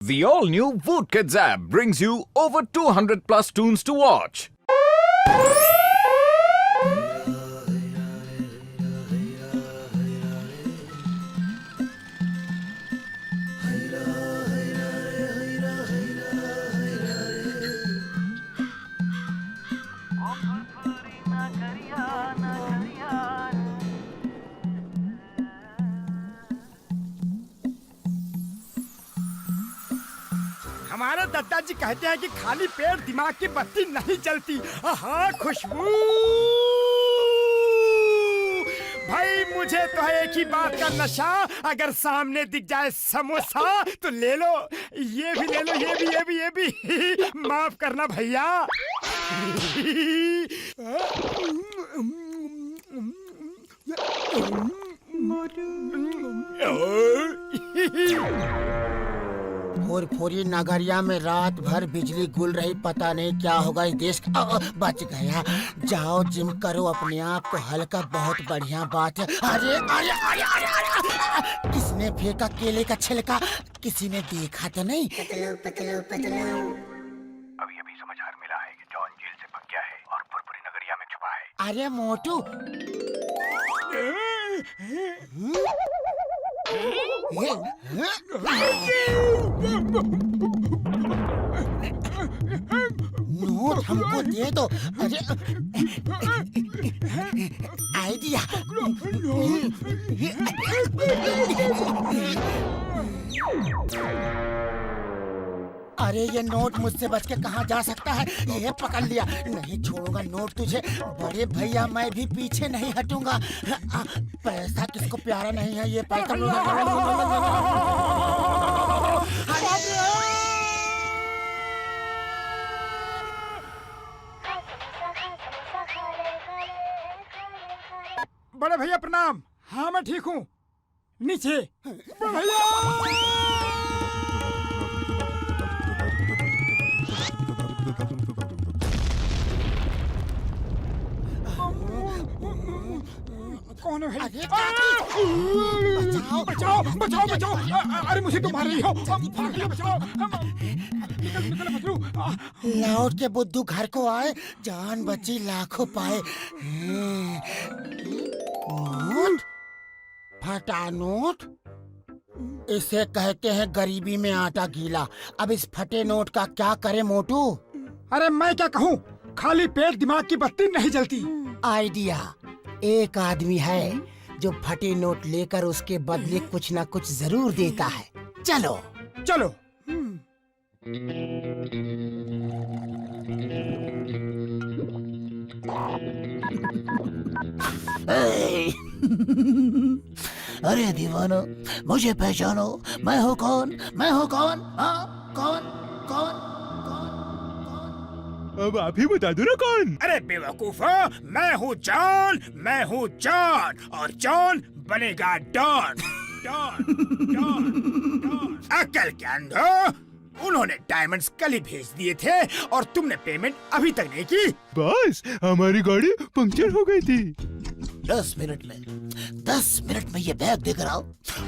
The all-new Voot Kids app brings you over 200 plus tunes to watch. हमारे दादाजी कहते हैं कि खाली पेट दिमाग की बत्ती नहीं जलती। हाँ, खुशबू। भाई मुझे तो है एक ही बात का नशा, अगर सामने दिख जाए समोसा तो ले लो, ये भी ले लो, ये भी माफ करना भैया। फुरफुरी नगरिया में रात भर बिजली गुल रही, पता नहीं क्या होगा इस देश का। बच गया। जाओ जिम करो, अपने आप को हल्का, बहुत बढ़िया बात है। अरे अरे अरे अरे अरे, किसने फेंका केले का छिलका? किसी ने देखा तो नहीं? अभी अभी समाचार मिला है कि जॉन जेल से भाग गया है और फुरफुरी नगरिया में छुपा है। अरे मोटू, नोट हमको दे दो। अरे आइडिया। अरे ये नोट मुझसे बच के कहाँ जा सकता है? ये पकड़ लिया, नहीं छोड़ूंगा नोट तुझे। बड़े भैया मैं भी पीछे नहीं हटूंगा। पैसा किसको प्यारा नहीं है? ये पैसा बड़े भैया प्रणाम। हाँ मैं ठीक हूँ। नीचे भैया। कौन है भाई? बचाओ बचाओ बचाओ! अरे मुझे तो मार रही हो। बचाओ! लौट के बुद्धू घर को आए, जान बची लाखों पाए। नोट, फटा नोट, इसे कहते हैं गरीबी में आटा गीला। अब इस फटे नोट का क्या करे मोटू? अरे मैं क्या कहूँ, खाली पेट दिमाग की बत्ती नहीं जलती। आइडिया। एक आदमी है जो फटे नोट लेकर उसके बदले कुछ ना कुछ जरूर देता है। चलो चलो। अरे दीवानो, मुझे पहचानो। मैं हूँ कौन? मैं हूँ कौन? हाँ, कौन कौन? अब आप ही बता दो ना कौन? अरे बेवकूफो, मैं हूँ जॉन, मैं हूँ जॉन, और जॉन बनेगा डॉन। Don don don. अकल के अंधो, उन्होंने डायमंड्स कल ही भेज दिए थे और तुमने पेमेंट अभी तक नहीं की। बस हमारी गाड़ी पंक्चर हो गई थी। 10 मिनट में ये बैग देकर आओ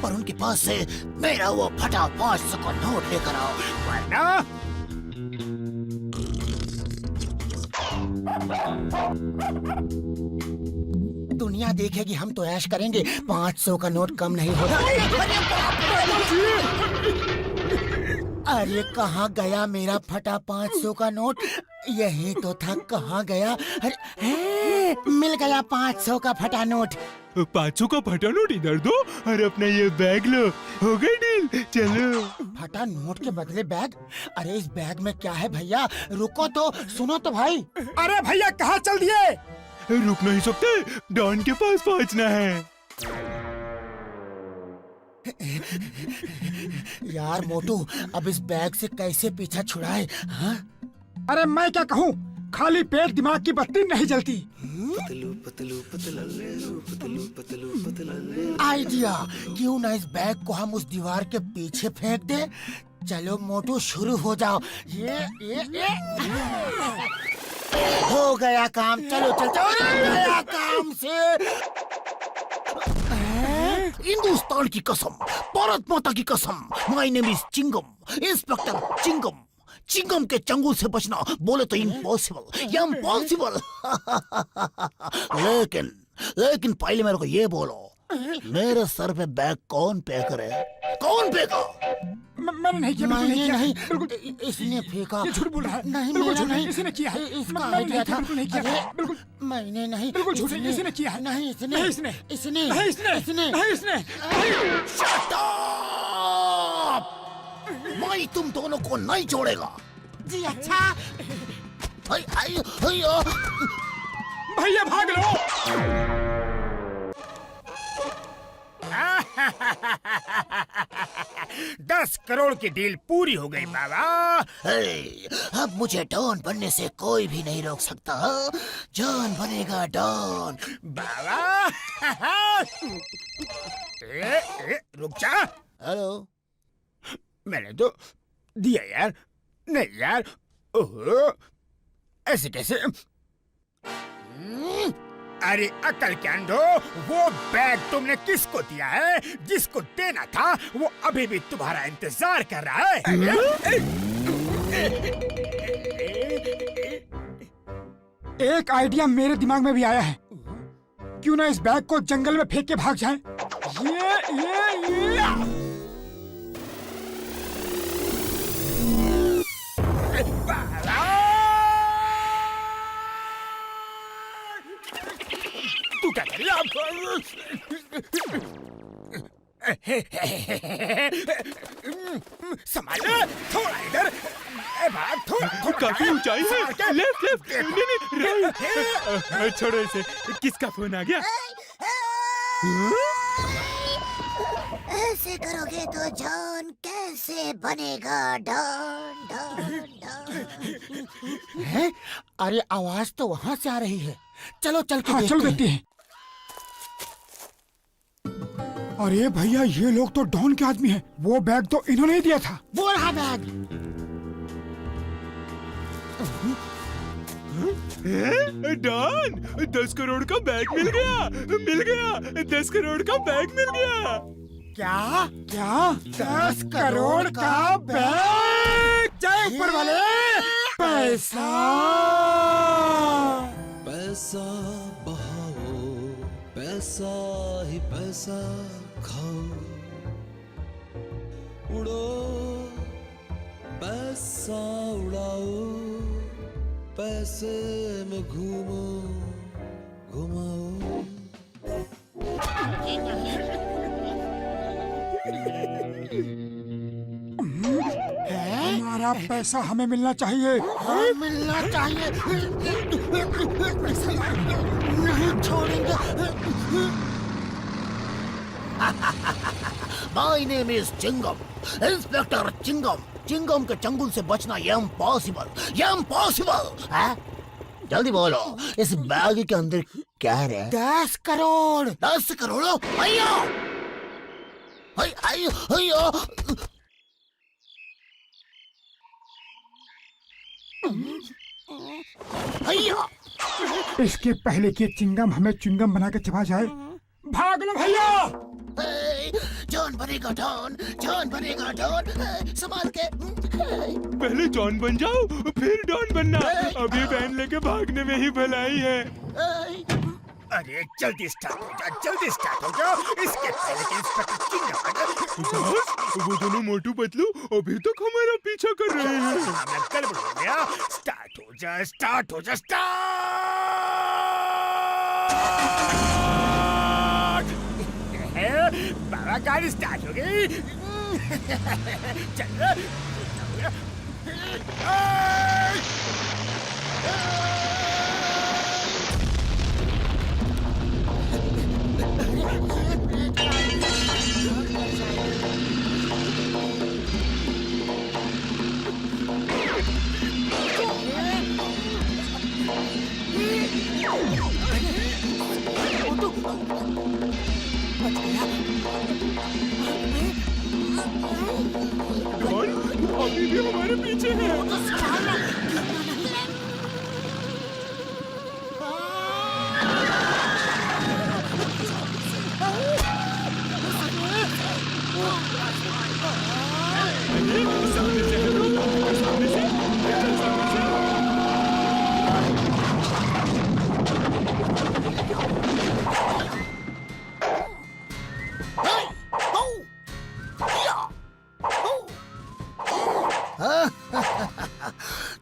और उनके पास से मेरा वो फटा 500 का नोट लेकर आओ, वरना दुनिया देखेगी। हम तो ऐश करेंगे, 500 का नोट कम नहीं होगा। अरे कहाँ गया मेरा फटा 500 का नोट? यही तो था, कहाँ गया? अरे मिल गया 500 का फटा नोट। 500 का फटा नोट इधर दो और अपना ये बैग लो। हो गई डील, चलो। फटा नोट के बदले बैग? अरे इस बैग में क्या है भैया? रुको तो, सुनो तो भाई। अरे भैया कहाँ चल दिए? रुक नहीं सकते, डॉन के पास पहुंचना है। यार मोटू, अब इस बैग से कैसे पीछा छुड़ाए? हाँ? अरे मैं क्या कहूँ, खाली पेट दिमाग की बत्ती नहीं जलती। आइडिया। क्यों ना इस बैग को हम उस दीवार के पीछे फेंक दे? चलो मोटू शुरू हो जाओ। ये हो गया काम। चलो चल चल, गया काम से। हिंदुस्तान की कसम, भारत माता की कसम, my name is Chingam, inspector Chingam. Chingam के चंगुल से बचना बोले तो इम्पॉसिबल, इम्पॉसिबल। लेकिन पहले मेरे को ये बोलो, मेरे सर पे बैग कौन पे करे? कौन फेंका? मैंने नहीं किया, बिल्कुल नहीं नहीं, किया, बिल्कुल इसने फेंका। ये झूठ बोल रहा है। नहीं, बिल्कुल मेरा झूठ है, नहीं, इसने किया है। इसका मैंने आइडिया था। बिल्कुल नहीं किया, अरे, बिल्कुल मैंने नहीं, बिल्कुल झूठ है, इसने किया है। नहीं, इसने नहीं, इसने इसने नहीं, इसने नहीं, इसने Shut up! मैं तुम दोनों को नहीं छोड़ेगा। जी अच्छा। भैया भाग लो। 10 करोड़ की डील पूरी हो गई बाबा। अब मुझे डॉन बनने से कोई भी नहीं रोक सकता। जॉन बनेगा डॉन। बाबा रुक जा। हेलो, मैंने तो दिया यार। नहीं यार, ओहो, ऐसे कैसे? अरे अकल के अंधो, वो बैग तुमने किसको दिया है? जिसको देना था वो अभी भी तुम्हारा इंतजार कर रहा है। एक आइडिया मेरे दिमाग में भी आया है। क्यों ना इस बैग को जंगल में फेंक के भाग जाएं? ये तू क्या कर रही है? संभाल, थोड़ा इधर भाग, थोड़ा काफी ऊंचाई है। लेफ्ट नहीं राइट। छोड़ो इसे। किसका फोन आ गया? ऐसे करोगे तो जॉन कैसे बनेगा डॉन? डॉन है? अरे आवाज तो वहाँ से आ रही है। चलो चल के चलो देखते हैं। अरे भैया, ये लोग तो डॉन के आदमी हैं। वो बैग तो इन्होंने ही दिया था। वो रहा बैग। डॉन, 10 करोड़ का बैग मिल गया। 10 करोड़ का बैग मिल गया। क्या 10 करोड़ का बैग? जय ऊपर वाले। पैसा पैसा बहाओ, पैसा ही पैसा खाओ, उड़ो पैसा उड़ाओ, पैसे में घूमो घुमाओ। हमारा पैसा हमें मिलना चाहिए। मिलना चाहिए। नहीं छोड़ेंगे। My name is Chingam, inspector Chingam. Chingam के चंगुल से बचना इम्पॉसिबल, इम्पॉसिबल। जल्दी बोलो, इस बैग के अंदर क्या है? 10 करोड़। 10 करोड़? अयो अयो। भैया, इसके पहले कि चिंगम हमें चुंगम बना के चबा जाए, भाग लो भैया। जॉन बनेगा डॉन, जॉन बनेगा डॉन। संभाल के। पहले जॉन बन जाओ, फिर डॉन बनना। अभी वैन लेके भागने में ही भलाई है। अरे जल्दी स्टार्ट हो जा, जल्दी स्टार्ट हो जा। इसके पहले कि इंस्पेक्टर चिंगम। वो दोनों मोटू पतलू अभी तक हमारा पीछा कर रहे हैं। गड़बड़ हो गया। स्टार्ट हो जा, स्टार्ट हो जा, स्टार्ट। बाबा, गाड़ी स्टार्ट हो गई। चल। डॉन अभी भी हमारे पीछे है।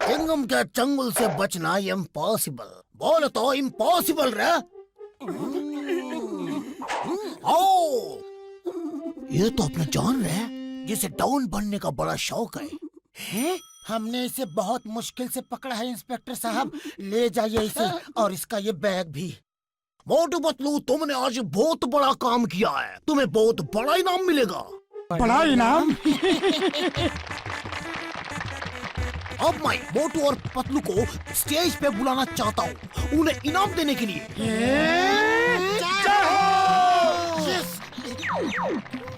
चिंगम के चंगुल से बचना इम्पॉसिबल। बोल तो इम्पॉसिबल रे। ओ, ये तो अपना जॉन है जिसे डॉन बनने का बड़ा शौक है। हैं? हमने इसे बहुत मुश्किल से पकड़ा है इंस्पेक्टर साहब। ले जाइए इसे और इसका ये बैग भी। मोटू पतलू, तुमने आज बहुत बड़ा काम किया है, तुम्हें बहुत बड़ा इनाम मिलेगा। बड़ा इनाम? अब मैं मोटू और पतलू को स्टेज पे बुलाना चाहता हूँ उन्हें इनाम देने के लिए।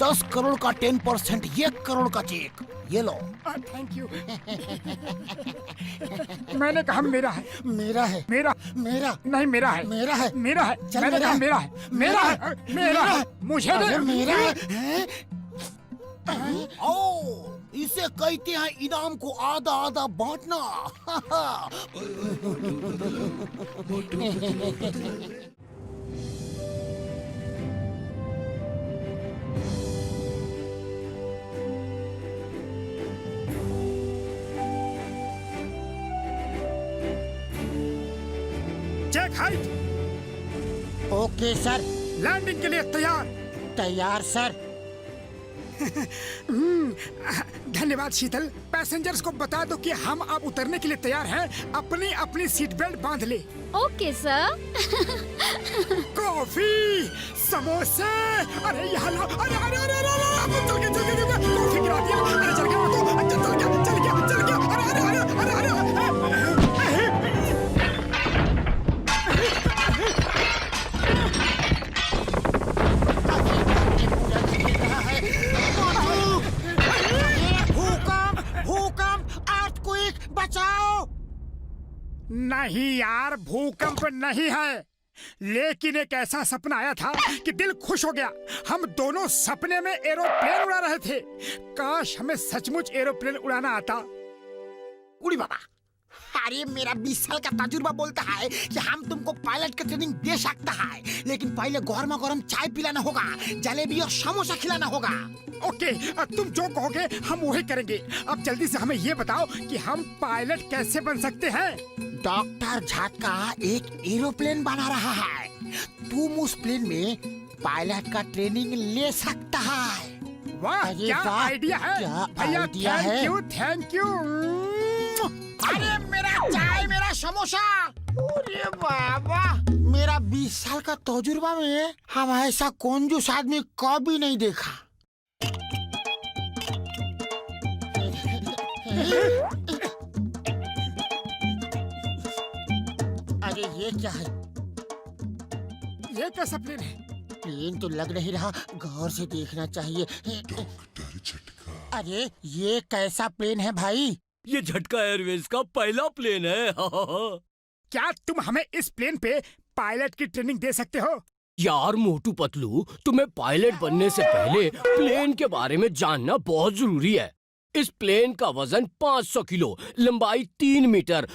10 करोड़ का 10%, 1 करोड़ का चेक, ये लो। Thank you. मैंने कहा मेरा है। मेरा है। मेरा मेरा नहीं, मेरा है। मेरा है। मेरा है। चल, मैंने मेरा कहा है। मेरा है। मेरा है। मेरा है। मुझे अरे दे। मेरा है। ओ, इसे कहते हैं इनाम को आधा आधा बांटना। Check height. Okay sir. Landing के लिए तैयार। तैयार सर। धन्यवाद शीतल। पैसेंजर्स को बता दो कि हम अब उतरने के लिए तैयार हैं। अपनी अपनी सीट बेल्ट बांध ले। Okay sir. कॉफी, समोसे, अरे यहाँ लो। अरे अरे अरे अरे अरे चल गया कॉफी गिरा दिया। अरे चल गया तो चल गया। अरे अरे अरे अरे अरे बचाओ। नहीं यार, भूकंप नहीं है, लेकिन एक ऐसा सपना आया था कि दिल खुश हो गया। हम दोनों सपने में एरोप्लेन उड़ा रहे थे। काश हमें सचमुच एरोप्लेन उड़ाना आता। उड़ी बाबा, अरे मेरा 20 साल का तजुर्बा बोलता है कि हम तुमको पायलट की ट्रेनिंग दे सकता है, लेकिन पहले गर्मा गर्म चाय पिलाना होगा, जलेबी और समोसा खिलाना होगा। ओके, तुम जो कहोगे हम वही करेंगे। अब जल्दी से हमें ये बताओ कि हम पायलट कैसे बन सकते हैं। डॉक्टर झटका एक एरोप्लेन बना रहा है, तुम उस प्लेन में पायलट का ट्रेनिंग ले सकता है। वाह, अरे क्या वाह, आइडिया है क्या भैया। आइडिया है। Thank you. अरे मेरा चाय, मेरा समोसा। अरे बाबा, मेरा 20 साल का तजुर्बा में हम ऐसा कंजूस आदमी कभी नहीं देखा। अरे ये क्या है? ये कैसा प्लेन है? प्लेन तो लग नहीं रहा, गौर से देखना चाहिए। अरे ये कैसा प्लेन है भाई? ये झटका एयरवेज का पहला प्लेन है। क्या तुम हमें इस प्लेन पे पायलट की ट्रेनिंग दे सकते हो? यार मोटू पतलू, तुम्हें पायलट बनने से पहले प्लेन के बारे में जानना बहुत जरूरी है। इस प्लेन का वजन 500 किलो, लंबाई 3 मीटर।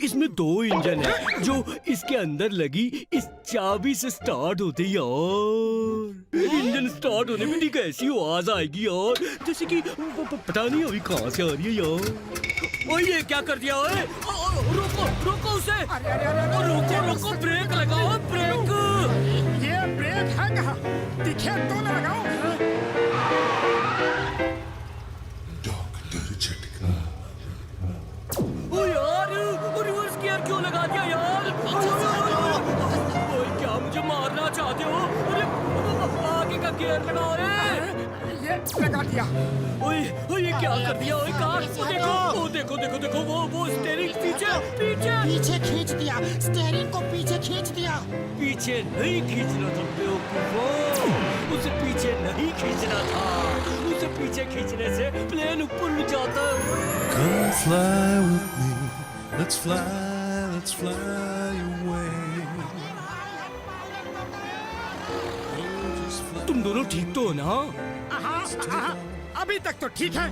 इसमें 2 इंजन है जो इसके अंदर लगी इस चाबी से स्टार्ट होते हैं यार। इंजन स्टार्ट होने में ठीक ऐसी आवाज आएगी यार, जैसे कि पता नहीं अभी कहाँ से आ रही है यार। ओए ये क्या कर दिया? ओए रोको रोको उसे। रोको, ब्रेक लगाओ, ब्रेक। ये ब्रेक है कहाँ? दिखे तो ना लगाओ। ओ यार, रिवर्स गियर क्यों लगा दिया यार? ओए क्या मुझे मारना चाहते हो? आगे का गियर लगाओ रे। ये लगा दिया। ओए ये क्या कर दिया? ओए कार, देखो वो स्टीयरिंग पीछे खींच दिया, स्टीयरिंग को पीछे खींच दिया। पीछे नहीं खींचना था बेवकूफो, उसे पीछे नहीं खींचना था। उसे पीछे खींचने से प्लेन ऊपर उड़ जाता है। Come fly with me, let's fly away. तुम दोनों ठीक तो हो ना? हाँ, अभी तक तो ठीक है।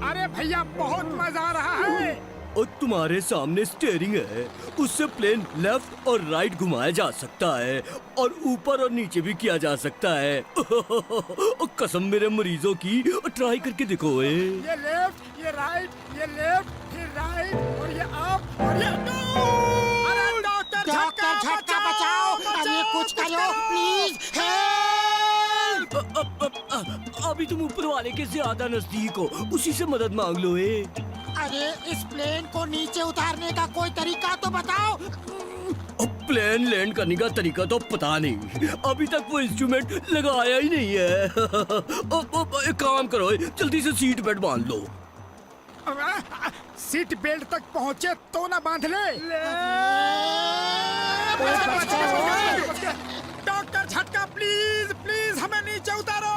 अरे भैया बहुत मजा आ रहा है। और तुम्हारे सामने स्टीयरिंग है, उससे प्लेन लेफ्ट और राइट घुमाया जा सकता है और ऊपर और नीचे भी किया जा सकता है। कसम मेरे मरीजों की, ट्राई करके देखो। ये लेफ्ट, ये राइट, ये लेफ्ट, फिर राइट, और ये अप, और ये अरे डॉक्टर डॉक्टर झटका बचाओ, अरे कुछ करो प्लीज, हेल्प। अभी तुम ऊपर वाले के ज्यादा नजदीक हो, उसी से मदद मांग लो। अरे इस प्लेन को नीचे उतारने का कोई तरीका तो बताओ। प्लेन लैंड करने का तरीका तो पता नहीं, अभी तक वो इंस्ट्रूमेंट लगाया ही नहीं है। एक काम करो, जल्दी से सीट बेल्ट बांध लो। सीट बेल्ट तक पहुंचे तो ना बांध ले। डॉक्टर झटका, प्लीज प्लीज हमें नीचे उतारो,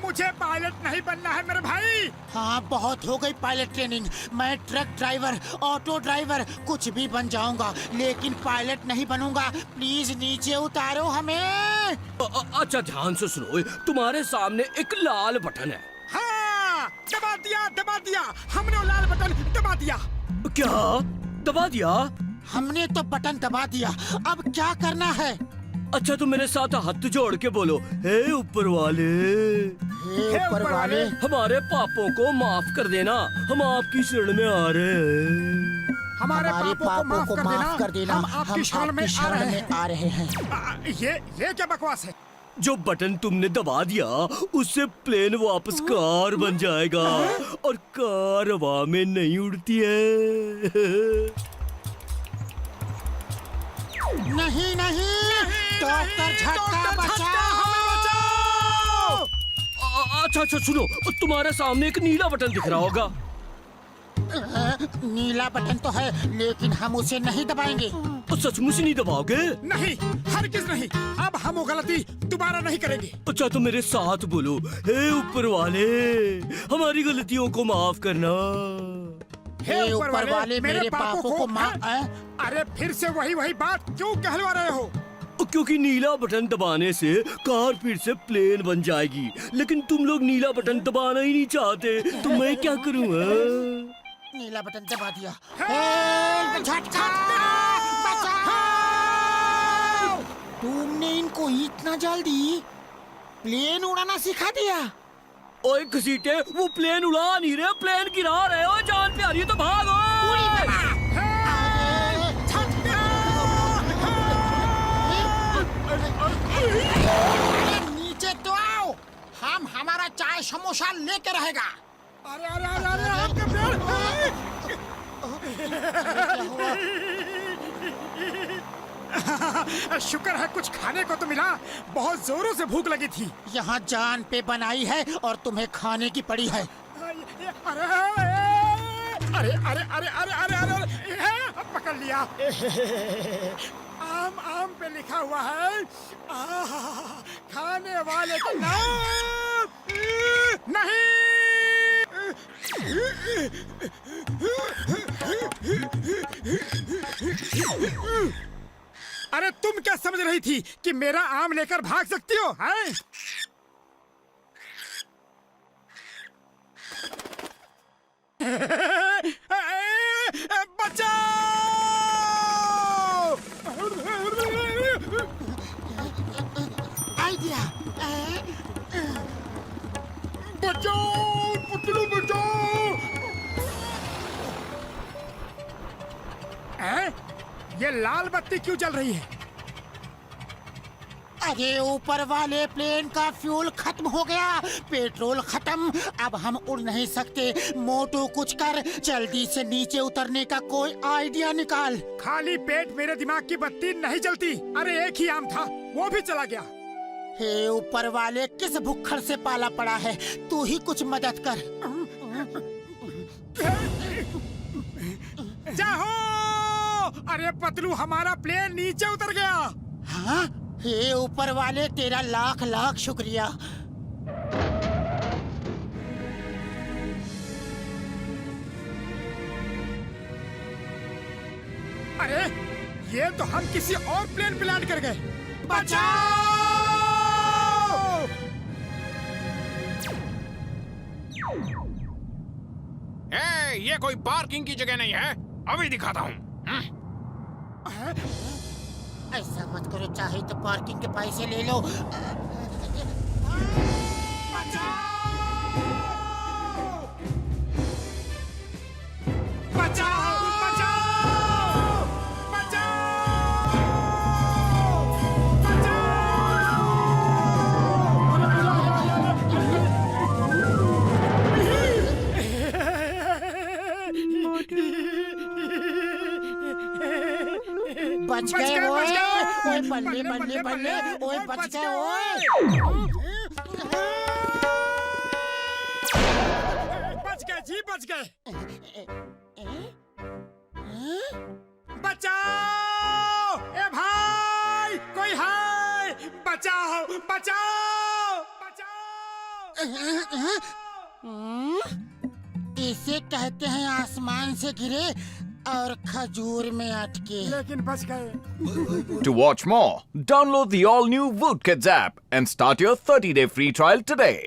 मुझे पायलट नहीं बनना है मेरे भाई। हाँ, बहुत हो गई पायलट ट्रेनिंग। मैं ट्रक ड्राइवर, ऑटो ड्राइवर, कुछ भी बन जाऊंगा, लेकिन पायलट नहीं बनूंगा। प्लीज नीचे उतारो हमें। अच्छा ध्यान से सुनो, तुम्हारे सामने एक लाल बटन है। हाँ, दबा दिया, हमने वो लाल बटन दबा दिया। क्या दबा दिया? हमने तो बटन दबा दिया, अब क्या करना है? अच्छा तो मेरे साथ हाथ जोड़ के बोलो, हे ऊपर वाले, हे ऊपर वाले, हमारे पापों को माफ कर देना, हम आपकी शरण में आ रहे हैं। हमारे पापों को माफ कर देना, हम आपकी शरण में आ रहे हैं। ये क्या बकवास है? जो बटन तुमने दबा दिया, उससे प्लेन वापस कार बन जाएगा और कार हवा में नहीं उड़ती है। नहीं नहीं, डॉक्टर झटका बचाओ। अच्छा सुनो, तुम्हारे सामने एक नीला बटन दिख रहा होगा। नीला बटन तो है, लेकिन हम उसे नहीं दबाएंगे। सचमुच नहीं दबाओगे? नहीं, हरगिज नहीं। अब हम वो गलती दोबारा नहीं करेंगे। अच्छा तो मेरे साथ बोलो, हे ऊपर वाले, हमारी गलतियों को माफ करना। हे ऊपर वाले, मेरे पापों को माफ। अरे फिर से वही बात क्यों कहलवा रहे हो? क्योंकि नीला बटन दबाने से कार फिर से प्लेन बन जाएगी, लेकिन तुम लोग नीला बटन दबाना ही नहीं चाहते, तो मैं क्या करूँ? नीला बटन दबा दिया। हेल्प, झटका बचाओ। तुमने इनको इतना जल्दी प्लेन उड़ाना सिखा दिया? ओए घसीटे, वो प्लेन उड़ा नहीं रहे, प्लेन गिरा रहे हो। जान प्यारी तो भागो। नीचे तो आओ, हम हमारा चाय समोसा लेके रहेगा। अरे आपके शुक्र है कुछ खाने को तो मिला, बहुत जोरों से भूख लगी थी। यहाँ जान पे बनाई है और तुम्हें खाने की पड़ी है। अरे पकड़ लिया। आम पे लिखा हुआ है खाने वाले का नाम नहीं। अरे तुम क्या समझ रही थी कि मेरा आम लेकर भाग सकती हो? हैं? आइडिया। बचाओ पुतलू, बचाओ। ये लाल बत्ती क्यों जल रही है? अरे ऊपर वाले, प्लेन का फ्यूल खत्म हो गया, पेट्रोल खत्म, अब हम उड़ नहीं सकते। मोटू कुछ कर, जल्दी से नीचे उतरने का कोई आइडिया निकाल। खाली पेट मेरे दिमाग की बत्ती नहीं जलती। अरे एक ही आम था, वो भी चला गया। हे ऊपर वाले, किस भुक्खड़ से पाला पड़ा है, तू ही कुछ मदद कर। जाओ! अरे पतलू, हमारा प्लेन नीचे उतर गया। हाँ? हे ऊपर वाले, तेरा लाख लाख शुक्रिया। अरे ये तो हम किसी और प्लेन पे लैंड कर गए। बचाओ! ये कोई पार्किंग की जगह नहीं है। अभी दिखाता हूँ। ऐसा मत करो, चाहे तो पार्किंग के पैसे ले लो। बच गए ओए, ओए बल्ले बल्ले बल्ले, ओए बच गए ओए। बच गए जी, बच गए। बचाओ ए भाई, कोई है, बचाओ बचाओ बचाओ। इसे कहते हैं आसमान से गिरे और खजूर में अटके। लेकिन बच गए। To watch more, download the all-new Woot Kids app and start your 30-day free trial today.